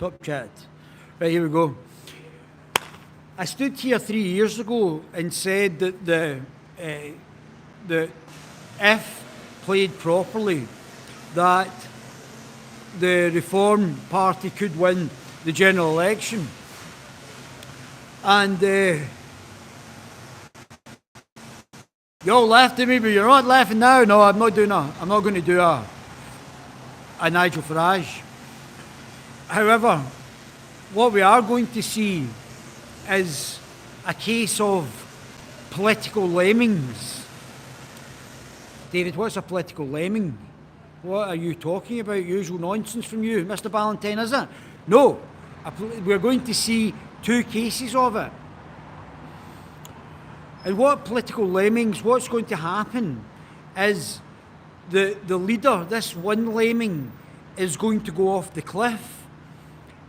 Top chat. Right, here we go. I stood here 3 years ago and said that if played properly, that the Reform Party could win the general election. And you all laughed at me, but you're not laughing now. No, I'm not going to do a Nigel Farage. However, what we are going to see is a case of political lemmings. David, what's a political lemming? What are you talking about? Usual nonsense from you, Mr. Ballantyne, is it? No, we're going to see two cases of it. And what political lemmings, what's going to happen is the leader, this one lemming, is going to go off the cliff.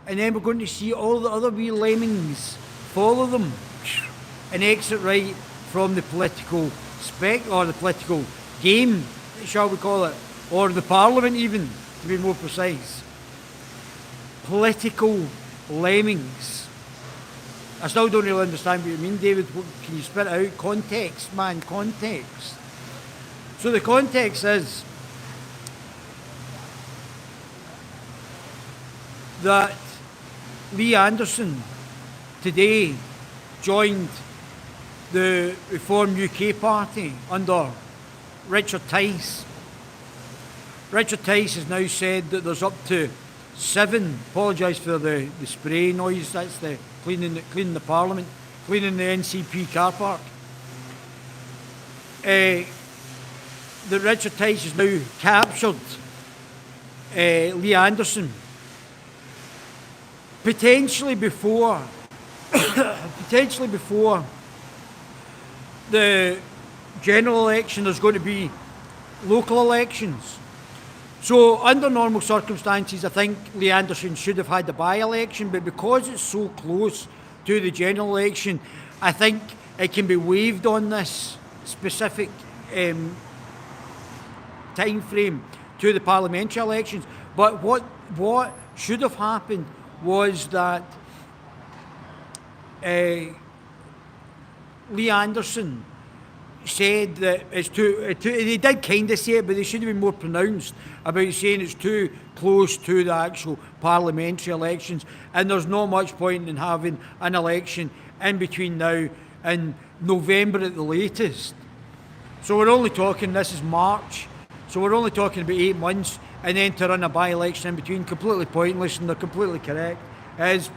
And then we're going to see all the other wee lemmings follow them and exit right from the political or the political game, shall we call it, or the parliament even, to be more precise. Political lemmings. I still don't really understand what you mean, David. Can you spit it out? Context, man, context. So the context is that Lee Anderson today joined the Reform UK Party under Richard Tice. Richard Tice has now said that there's up to 7, apologise for the spray noise, that's the cleaning the Parliament, cleaning the NCP car park. That Richard Tice has now captured Lee Anderson, potentially before the general election. There's going to be local elections. So under normal circumstances, I think Lee Anderson should have had the by-election, but because it's so close to the general election, I think it can be waived on this specific time frame to the parliamentary elections. But what should have happened was that Lee Anderson said that it's too, they did kind of say it, but they should have been more pronounced about saying it's too close to the actual parliamentary elections, and there's not much point in having an election in between now and November at the latest. So we're only talking, this is March, so we're only talking about 8 months, and then to run a by-election in between, completely pointless, and they're completely correct, is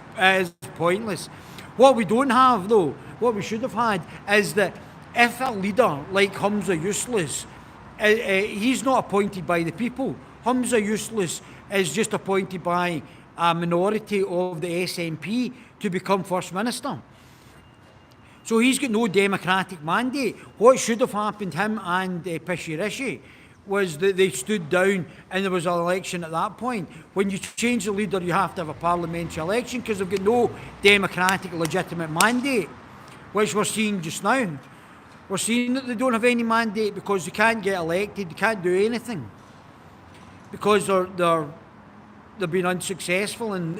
pointless. What we don't have though, what we should have had, is that if a leader like Humza Useless, he's not appointed by the people. Humza Useless is just appointed by a minority of the SNP to become First Minister. So he's got no democratic mandate. What should have happened, him and Pishi Rishi, was that they stood down and there was an election at that point. When you change the leader, you have to have a parliamentary election because they've got no democratic legitimate mandate, which we're seeing just now. We're seeing that they don't have any mandate because they can't get elected, they can't do anything because they've been unsuccessful in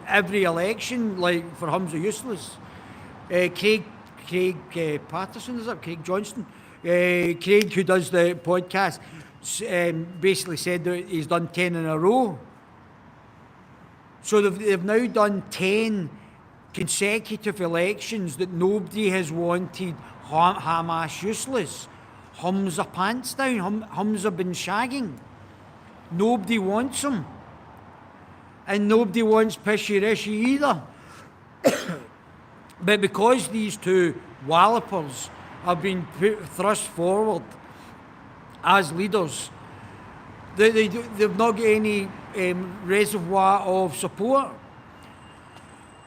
every election, like for Humza Useless. Craig Patterson, is that Craig Johnston? Craig, who does the podcast, basically said that he's done 10 in a row. So they've now done 10 consecutive elections that nobody has wanted Hamas Useless. Humza pants down, Humza been shagging. Nobody wants him. And nobody wants Pishi Rishi either. But because these two wallopers have been thrust forward as leaders, they've not got any reservoir of support.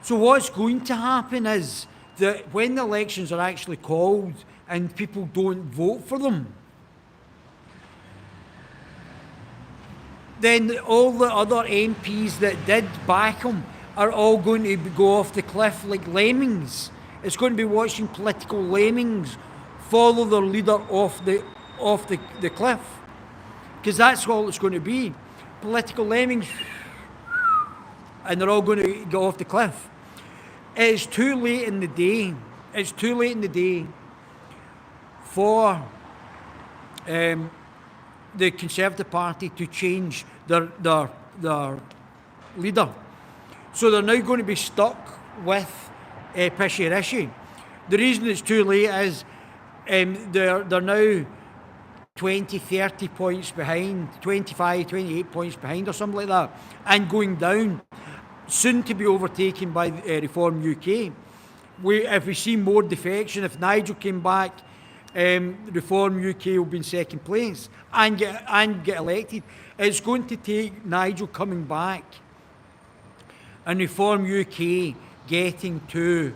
So what's going to happen is that when the elections are actually called and people don't vote for them, then all the other MPs that did back him are all going to go off the cliff like lemmings. It's going to be watching political lemmings follow their leader off the cliff. Because that's all it's going to be. Political lemmings and they're all going to go off the cliff. It's too late in the day. It's too late in the day for the Conservative Party to change their leader. So they're now going to be stuck with Pishy Rishi. The reason it's too late is they're now 20, 30 points behind, 25, 28 points behind or something like that, and going down, soon to be overtaken by Reform UK. If we see more defection, if Nigel came back, Reform UK will be in second place and get elected. It's going to take Nigel coming back and Reform UK getting to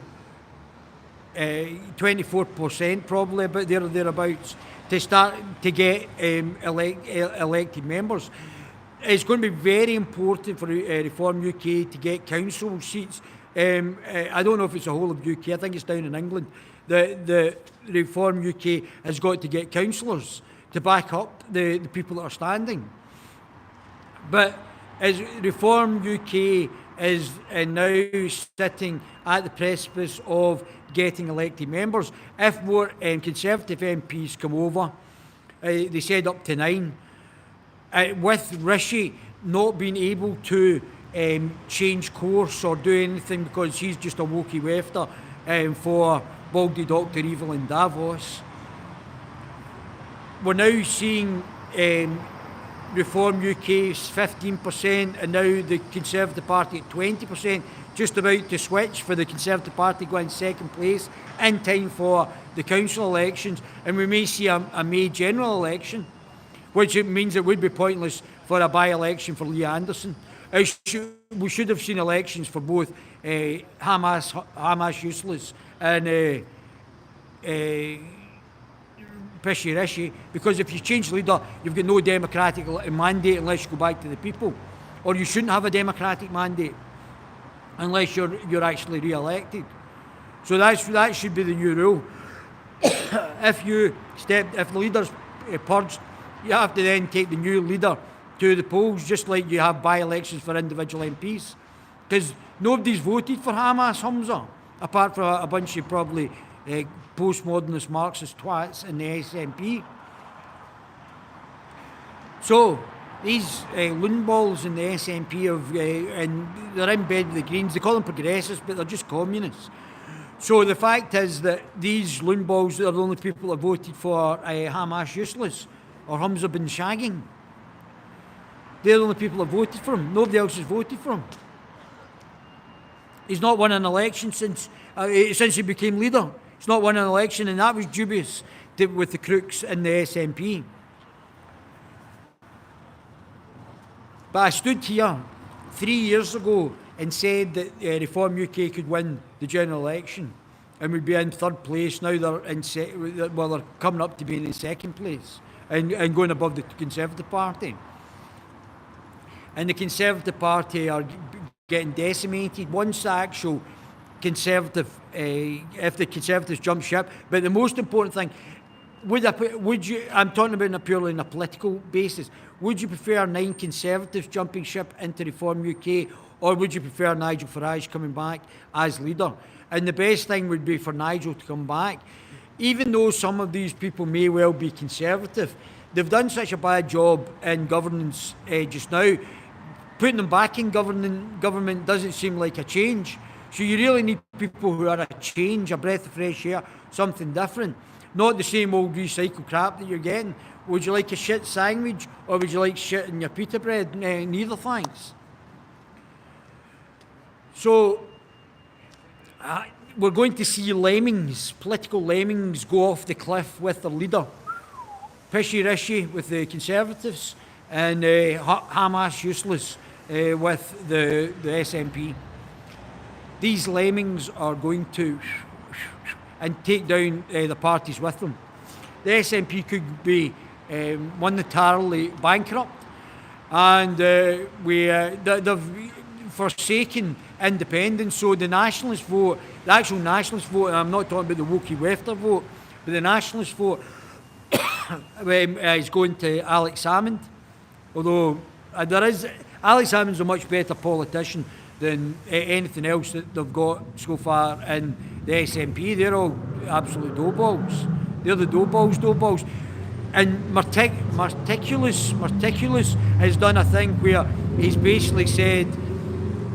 24% probably, about there or thereabouts, to start to get elected members. It's going to be very important for Reform UK to get council seats. I don't know if it's the whole of UK. I think it's down in England. The Reform UK has got to get councillors to back up the people that are standing. But as Reform UK is now sitting at the precipice of getting elected members. If more Conservative MPs come over, they said up to 9, with Rishi not being able to change course or do anything because he's just a wokey wefter for Baldy Dr. Evil in Davos. We're now seeing Reform UK's 15% and now the Conservative Party at 20%, just about to switch for the Conservative Party going second place in time for the council elections, and we may see a May general election, which it means it would be pointless for a by-election for Lee Anderson. We should have seen elections for both Hamas Useless and Pishy Rishi, because if you change leader, you've got no democratic mandate unless you go back to the people, or you shouldn't have a democratic mandate unless you're actually re-elected. So that should be the new rule. If the leader's purged, you have to then take the new leader to the polls, just like you have by-elections for individual MPs, because nobody's voted for Hamas Humza apart from a bunch of probably postmodernist Marxist twats in the SNP. So these loonballs in the SNP and they're in bed with the Greens. They call them progressives, but they're just communists. So the fact is that these loonballs are the only people that voted for Hamas Useless or Humza bin Shagging. They're the only people that voted for him. Nobody else has voted for him. He's not won an election since he became leader. He's not won an election, and that was dubious with the crooks in the SNP. But I stood here 3 years ago and said that Reform UK could win the general election and would be in third place. Now they're coming up to being in second place and going above the Conservative Party. And the Conservative Party are getting decimated. Once the actual Conservative, if the Conservatives jump ship, but the most important thing, would you? I'm talking about purely on a political basis. Would you prefer 9 Conservatives jumping ship into Reform UK, or would you prefer Nigel Farage coming back as leader? And the best thing would be for Nigel to come back, even though some of these people may well be Conservative. They've done such a bad job in governance just now. Putting them back in government doesn't seem like a change. So you really need people who are a change, a breath of fresh air, something different. Not the same old recycled crap that you're getting. Would you like a shit sandwich or would you like shit in your pita bread? Neither, thanks. So we're going to see lemmings, political lemmings, go off the cliff with their leader. Pishy Rishi with the Conservatives and Hamas Useless with the SNP. These lemmings are going to and take down the parties with them. The SNP could be monetarily bankrupt, and they've forsaken independence. So the nationalist vote, the actual nationalist vote, and I'm not talking about the wokey wefter vote, but the nationalist vote is going to Alex Salmond. Although Alex Salmond's a much better politician than anything else that they've got so far in the SNP. They're all absolute doughballs. They're the doughballs. And Meticulous has done a thing where he's basically said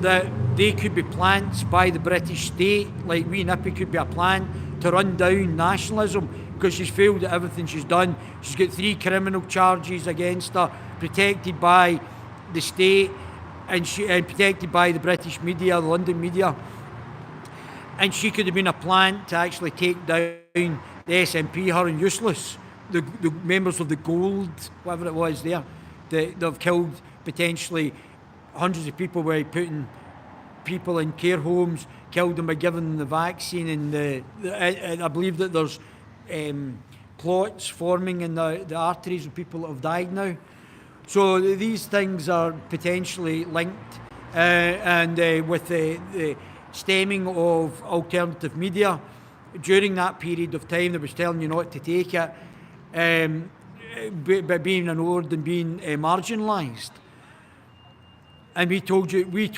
that they could be plants by the British state, like wee Nippy could be a plant to run down nationalism, because she's failed at everything she's done. She's got 3 criminal charges against her, protected by the state and protected by the British media, the London media. And she could have been a plant to actually take down the SNP, her and Useless, the members of the Gold, whatever it was there. They've killed potentially hundreds of people by putting people in care homes, killed them by giving them the vaccine, and I believe that there's clots forming in the arteries of people that have died now. So these things are potentially linked, and with the stemming of alternative media during that period of time that was telling you not to take it, by being ignored and being marginalised. And we told you, we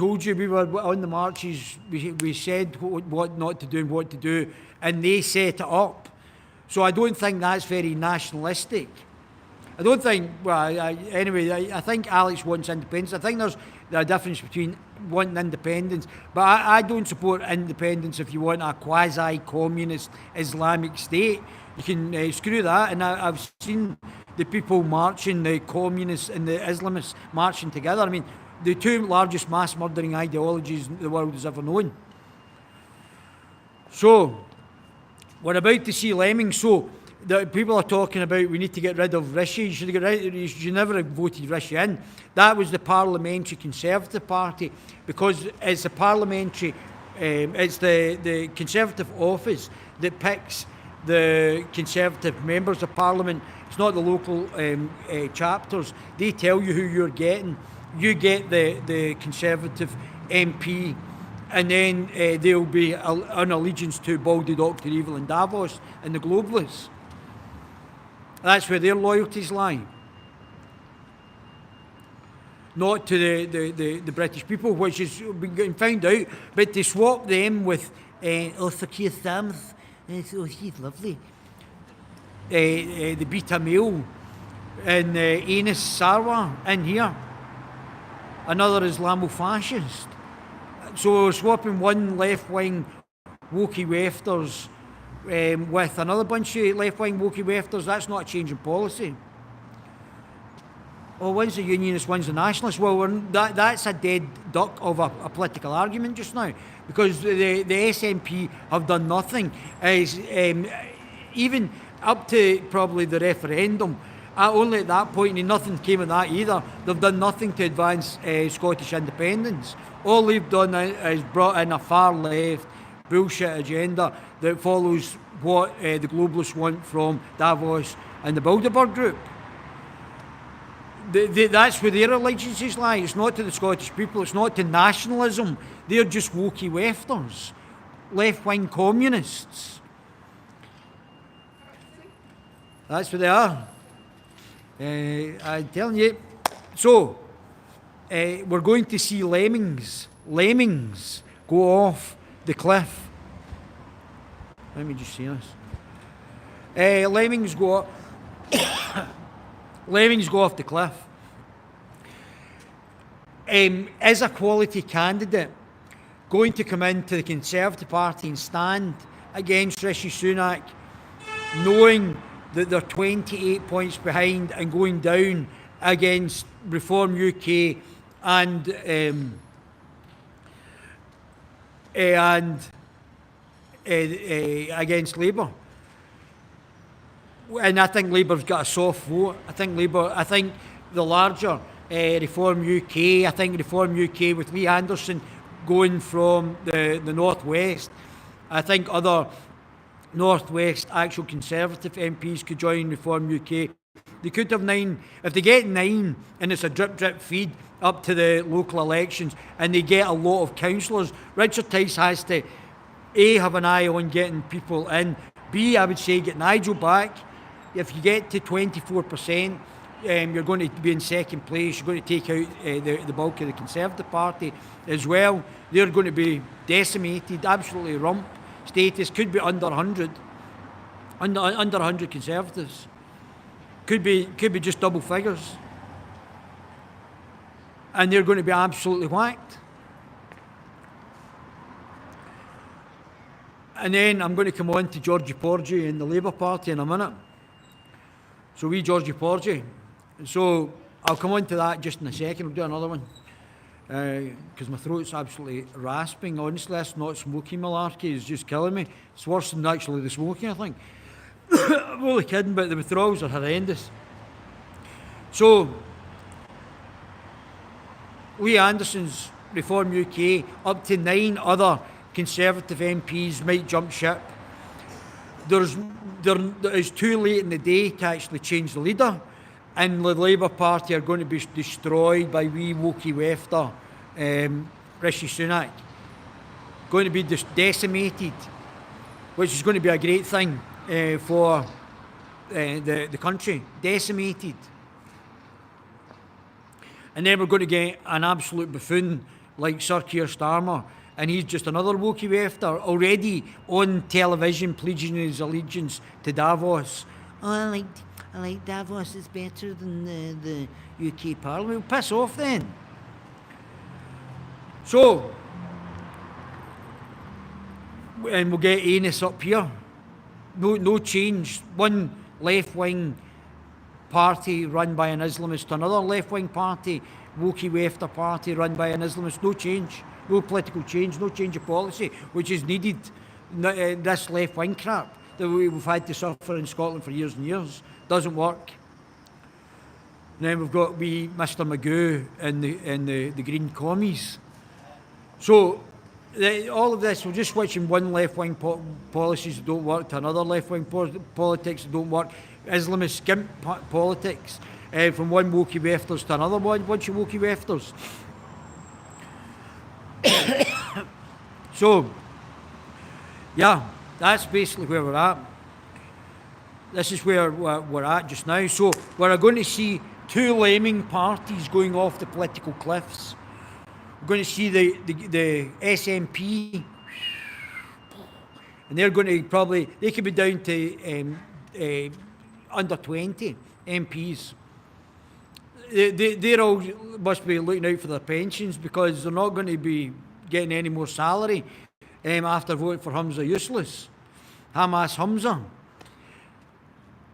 were on the marches, we said what not to do and what to do, and they set it up. So I don't think that's very nationalistic. I don't think, I think Alex wants independence. I think there's a difference between wanting independence, but I don't support independence if you want a quasi-communist Islamic state. You can screw that, and I've seen the people marching, the communists and the Islamists marching together. I mean, the 2 largest mass murdering ideologies the world has ever known. So, we're about to see Lemmings. So, the people are talking about we need to get rid of Rishi. You should never have voted Rishi in. That was the Parliamentary Conservative Party, because it's the parliamentary, it's the Conservative office that picks the Conservative members of Parliament. It's not the local chapters. They tell you who you're getting. You get the Conservative MP, and then they'll be on allegiance to Baldy, Dr. Evil and Davos and the globalists. That's where their loyalties lie. Not to the British people, which has been getting found out, but to swap them with Sir Keir Starmer, he's lovely. The beta male, and Anis Sarwar in here. Another Islamofascist. So we're swapping one left-wing wokey wefters with another bunch of left-wing wokey wefters. That's not a change in policy. Oh, one's a unionist, one's a nationalist. Well, that's a dead duck of a political argument just now, because the SNP have done nothing. Even up to probably the referendum, only at that point, and nothing came of that either. They've done nothing to advance Scottish independence. All they've done is brought in a far-left bullshit agenda that follows what the globalists want from Davos and the Bilderberg Group. That's where their allegiances lie. It's not to the Scottish people. It's not to nationalism. They're just wokey wefters, left-wing communists. That's what they are. I'm telling you. So, we're going to see Lemmings go off the cliff. Let me just see this. Lemmings go off the cliff. Is a quality candidate going to come into the Conservative Party and stand against Rishi Sunak, knowing that they're 28 points behind and going down against Reform UK and against Labour? And I think Labour's got a soft vote. I think the larger Reform UK, I think Reform UK with Lee Anderson going from the North-West, I think other North-West actual Conservative MPs could join Reform UK. They could have 9. If they get 9 and it's a drip feed up to the local elections and they get a lot of councillors, Richard Tice has to A, have an eye on getting people in, B, I would say get Nigel back. If you get to 24%, you're going to be in second place. You're going to take out the bulk of the Conservative Party as well. They're going to be decimated, absolutely rump. Status could be under 100, under 100 Conservatives. Could be just double figures. And they're going to be absolutely whacked. And then I'm going to come on to Georgie Porgy and the Labour Party in a minute. So Georgie Porgy. So I'll come on to that just in a second. We'll do another one. Because my throat's absolutely rasping. Honestly, that's not smoking malarkey. It's just killing me. It's worse than actually the smoking, I think. I'm only kidding, but the withdrawals are horrendous. So, Lee Anderson's Reform UK, up to 9 other Conservative MPs might jump ship. It's too late in the day to actually change the leader, and the Labour Party are going to be destroyed by wee wokey wefter Rishi Sunak. Going to be decimated, which is going to be a great thing for the country. Decimated. And then we're going to get an absolute buffoon like Sir Keir Starmer, and he's just another wokey wefter, already on television pledging his allegiance to Davos. Oh, I like Davos, it's better than the UK Parliament. Well, piss off then. So, and we'll get Anus up here. No change. One left-wing party run by an Islamist to another left-wing party, wokey wefter party run by an Islamist. No change. No political change, no change of policy, which is needed. This left-wing crap that we've had to suffer in Scotland for years and years doesn't work. And then we've got wee Mr Magoo and the Green Commies. So all of this, we're just switching one left-wing policies that don't work to another left-wing politics that don't work. Islamist skimp politics, from one wokey wefters to another bunch of wokey wefters. So, yeah, that's basically where we're at. This is where we're at just now. So, we're going to see 2 lemming parties going off the political cliffs. We're going to see the SNP, and they're going to they could be down to under 20 MPs. They're all must be looking out for their pensions, because they're not going to be getting any more salary after voting for Hamza Useless. Hamas Hamza.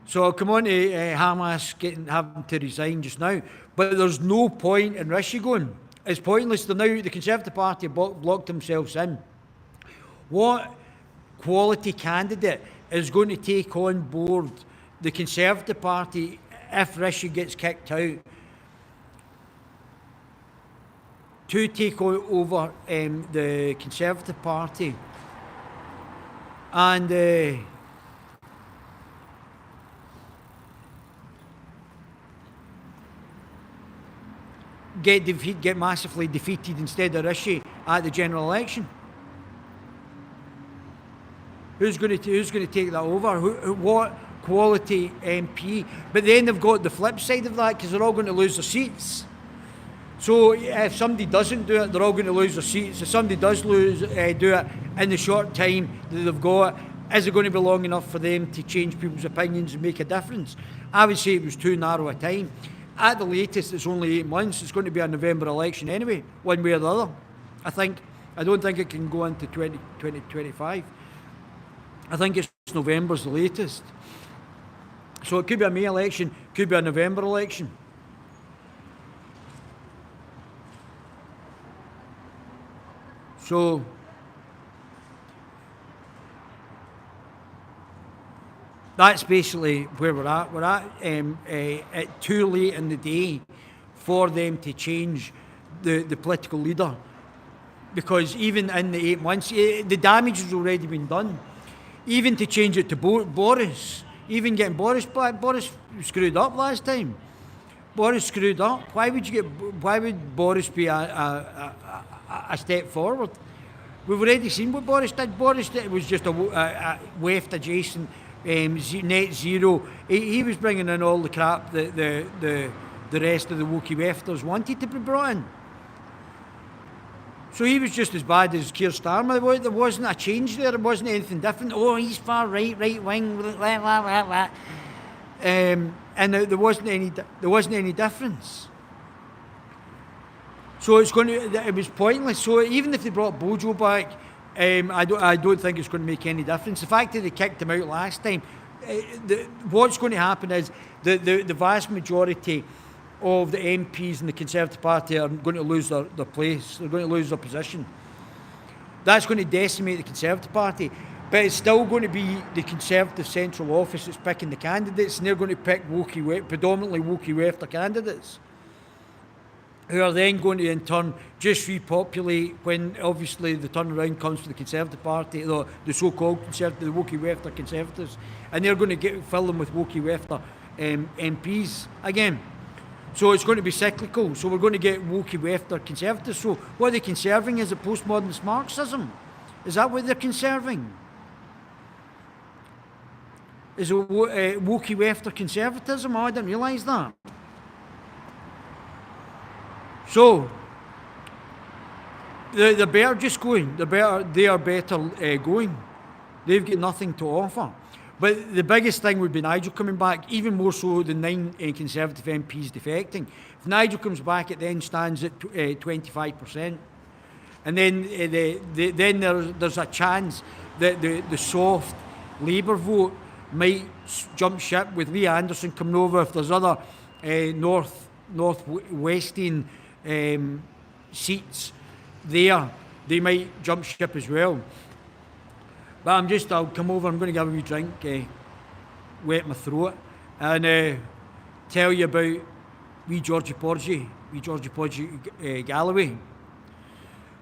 So I'll come on to Hamas having to resign just now. But there's no point in Rishi going. It's pointless. The Conservative Party have blocked themselves in. What quality candidate is going to take on board the Conservative Party if Rishi gets kicked out, to take over the Conservative Party and get massively defeated instead of Rishi at the general election? Who's going to take that over? What quality MP? But then they've got the flip side of that, because they're all going to lose their seats. So if somebody doesn't do it, they're all going to lose their seats. If somebody does do it in the short time that they've got, is it going to be long enough for them to change people's opinions and make a difference? I would say it was too narrow a time. At the latest, it's only 8 months. It's going to be a November election anyway, one way or the other. I don't think it can go into 2025. I think it's November's the latest. So it could be a May election, could be a November election. So that's basically where we're at. We're at too late in the day for them to change the political leader, because even in the 8 months, the damage has already been done. Even to change it to Boris, even getting Boris back, Boris screwed up last time. Boris screwed up. Why would Boris be a step forward? We've already seen what Boris did. Boris was just a weft adjacent net zero. He was bringing in all the crap that the rest of the Wookie wefters wanted to be brought in. So he was just as bad as Keir Starmer. There wasn't a change there. There wasn't anything different. Oh, he's far right, right wing, blah, blah, blah, blah. And there wasn't any difference. So it was pointless. So even if they brought Bojo back, I don't think it's going to make any difference. The fact that they kicked him out last time, what's going to happen is the vast majority of the MPs in the Conservative Party are going to lose their place. They're going to lose their position. That's going to decimate the Conservative Party. But it's still going to be the Conservative Central Office that's picking the candidates, and they're going to pick predominantly Wookie Wefter candidates, who are then going to in turn just repopulate when obviously the turnaround comes for the Conservative Party, the so-called Conservative, the Wookie Wefter Conservatives, and they're going to fill them with Wookie Wefter MPs again. So it's going to be cyclical. So we're going to get Wookie Wefter Conservatives. So what are they conserving? Is it postmodernist Marxism? Is that what they're conserving? Is it Wookie Wefter conservatism? Oh, I didn't realise that. So they're better just going. They are better going. They've got nothing to offer. But the biggest thing would be Nigel coming back, even more so than 9 Conservative MPs defecting. If Nigel comes back, it then stands at 25%. And then then there's a chance that the soft Labour vote might jump ship with Lee Anderson coming over. If there's other northwestern seats there, they might jump ship as well. But I'll come over, I'm going to give a wee drink, wet my throat, and tell you about wee Georgie Porgy Galloway.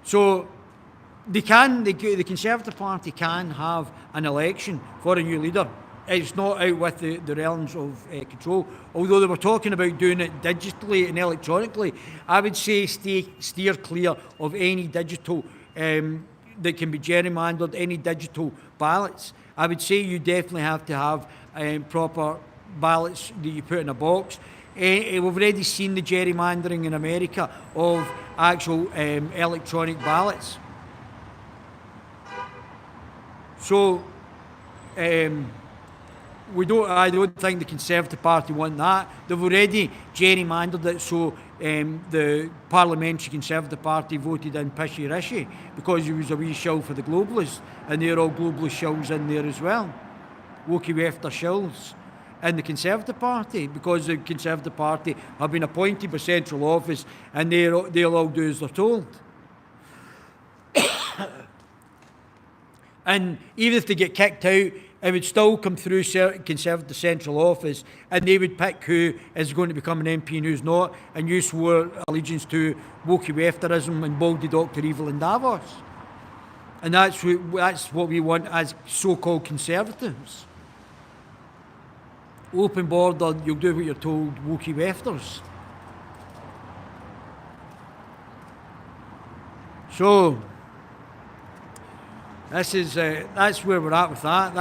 So the Conservative Party can have an election for a new leader. It's not out with the realms of control. Although they were talking about doing it digitally and electronically, I would say steer clear of any digital that can be gerrymandered, any digital ballots. I would say you definitely have to have proper ballots that you put in a box. We've already seen the gerrymandering in America of actual electronic ballots. So I don't think the Conservative Party want that. They've already gerrymandered it so the Parliamentary Conservative Party voted in Pishy Rishi because he was a wee shill for the globalists, and they're all globalist shills in there as well. Wookie Wefter shills in the Conservative Party because the Conservative Party have been appointed by central office and they'll all do as they're told. And even if they get kicked out, it would still come through Conservative Central Office, and they would pick who is going to become an MP and who's not, and you swore allegiance to Wookie Wefterism and Baldy Dr. Evil in Davos. And that's what we want as so-called Conservatives. Open border, you'll do what you're told, Wookie Wefters. So that's where we're at with that.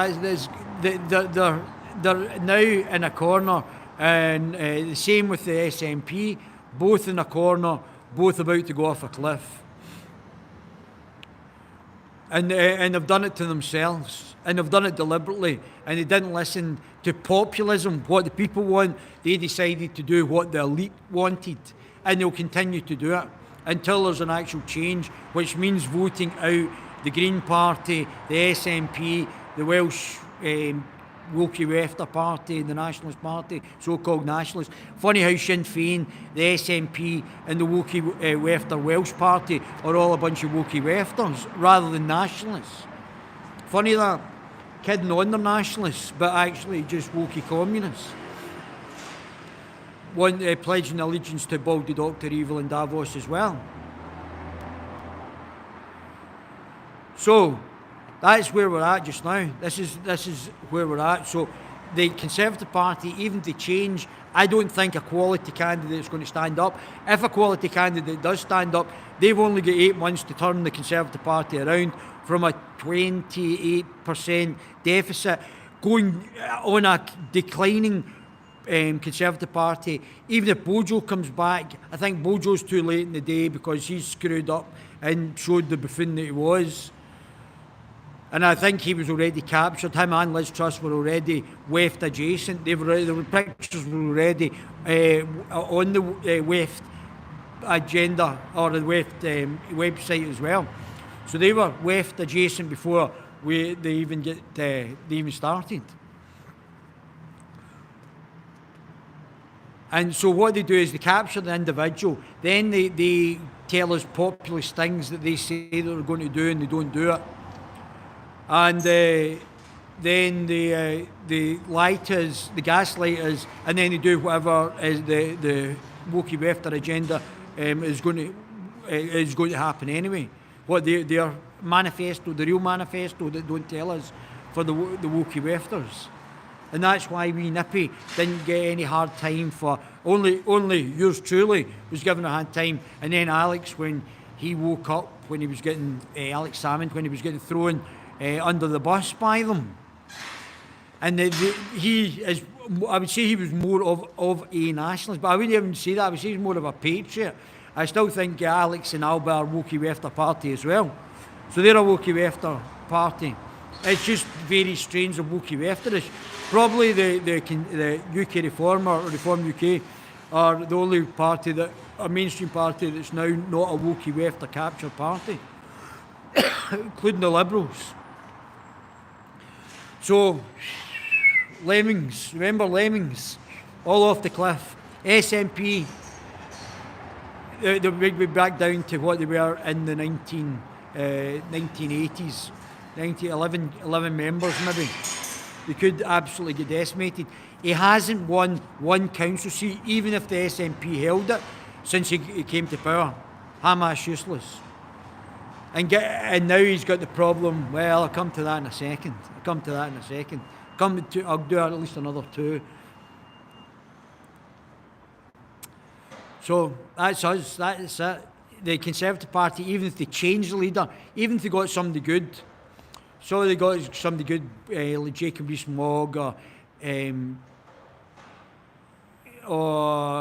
They're now in a corner, and the same with the SNP, both in a corner, both about to go off a cliff. And they've done it to themselves, and they've done it deliberately, and they didn't listen to populism, what the people want. They decided to do what the elite wanted, and they'll continue to do it until there's an actual change, which means voting out the Green Party, the SNP, the Welsh Wookie Wefter Party, the Nationalist Party, so-called nationalists. Funny how Sinn Féin, the SNP and the Wookie Wefter Welsh Party are all a bunch of Wookie Wefters rather than nationalists. Funny that. Kidding on their nationalists, but actually just Wookie communists. One pledging allegiance to Baldy Dr. Evil in Davos as well. So that's where we're at just now. This is where we're at. So the Conservative Party, even to change, I don't think a quality candidate is going to stand up. If a quality candidate does stand up, they've only got 8 months to turn the Conservative Party around from a 28% deficit, going on a declining Conservative Party. Even if Bojo comes back, I think Bojo's too late in the day because he's screwed up and showed the buffoon that he was. And I think he was already captured. Him and Liz Truss were already WEFT adjacent. The pictures were already on the WEFT agenda or the WEFT website as well. So they were WEFT adjacent before they even started. And so what they do is they capture the individual, then they tell us populist things that they say they're going to do and they don't do it. And then they lie to us, they gaslight us, and then they do whatever is the Wokey Wefter agenda is going to happen anyway. What their manifesto, the real manifesto that don't tell us for the Wokey Wefters. And that's why we Nippy didn't get any hard time for, only yours truly was given a hard time, and then Alex when he woke up, when he was getting, Alex Salmond, when he was getting thrown under the bus by them. And I would say he was more of a nationalist, but I wouldn't even say that, I would say he's more of a patriot. I still think Alex and Alba are Wokey Wefter party as well. So they're a Wokey Wefter party. It's just very strange of Wokey Wefterish. Probably the UK Reform or Reform UK are the only party a mainstream party that's now not a Wokey Wefter captured party, including the Liberals. So, Lemmings, remember Lemmings? All off the cliff. SNP, we're back down to what they were in the 1980s. 11 members maybe. They could absolutely get decimated. He hasn't won one council seat, even if the SNP held it, since he came to power. Hamas useless. And now he's got the problem, well, I'll come to that in a second. I'll do at least another two. So that's us, that's it. The Conservative Party, even if they change the leader, even if they got somebody good, so they got somebody good, like Jacob Rees-Mogg or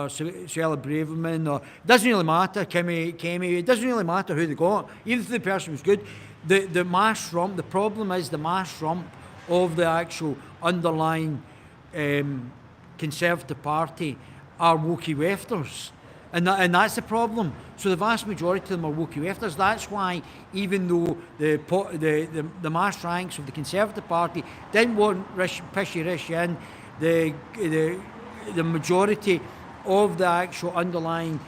Suella Braverman, or it doesn't really matter, Kemi, it doesn't really matter who they got, even if the person was good. The mass rump, the problem is the mass rump of the actual underlying Conservative Party are Wokey Wefters. And that's the problem. So the vast majority of them are Wokey Wefters. That's why, even though the mass ranks of the Conservative Party didn't want Pishy Rishi in, the majority of the actual underlying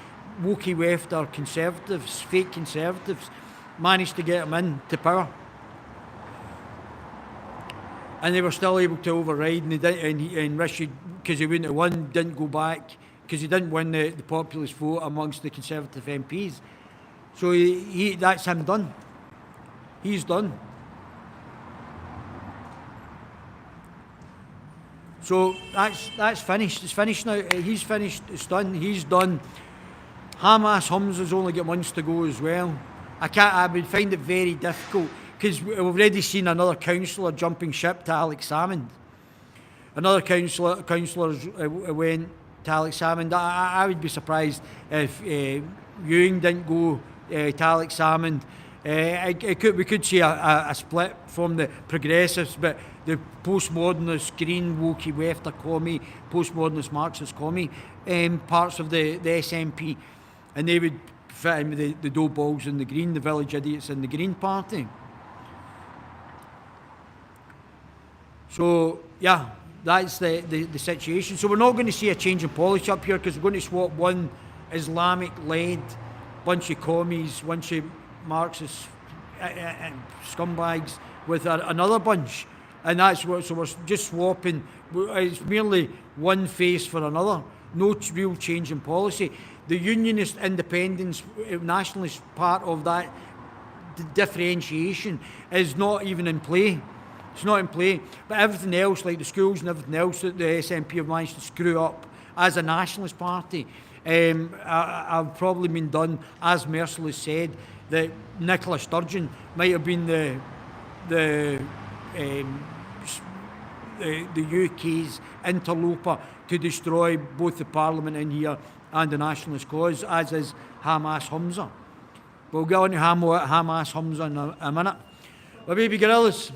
Wokey Wefter Conservatives, fake Conservatives, managed to get them into power. And they were still able to override, and Rishi, because he wouldn't have won, didn't go back, because he didn't win the populist vote amongst the Conservative MPs. So that's him done. He's done. So that's finished. It's finished now. He's finished. It's done. He's done. Hamas Humza's only got months to go as well. I would find it very difficult, because we've already seen another councillor jumping ship to Alex Salmond. Another councillor went to Alex Salmond. I would be surprised if Ewing didn't go to Alex Salmond. We could see a split from the progressives, but the postmodernist, green, Wokey Wefter commie, postmodernist Marxist commie parts of the SNP, and they would fit in with the dough balls in the Green, the village idiots in the Green Party. So, yeah, that's the situation. So we're not going to see a change in policy up here, because we're going to swap one Islamic-led bunch of commies, bunch of Marxist scumbags with another bunch. And that's what, so we're just swapping. It's merely one face for another. No real change in policy. The unionist, independence, nationalist part of that differentiation is not even in play. It's not in play. But everything else, like the schools and everything else that the SNP have managed to screw up as a nationalist party, have probably been done, as Merciless said, that Nicola Sturgeon might have been the the UK's interloper to destroy both the Parliament in here and the nationalist cause, as is Hamas Hamza. We'll get on to Hamas Hamza in a minute. My baby gorillas.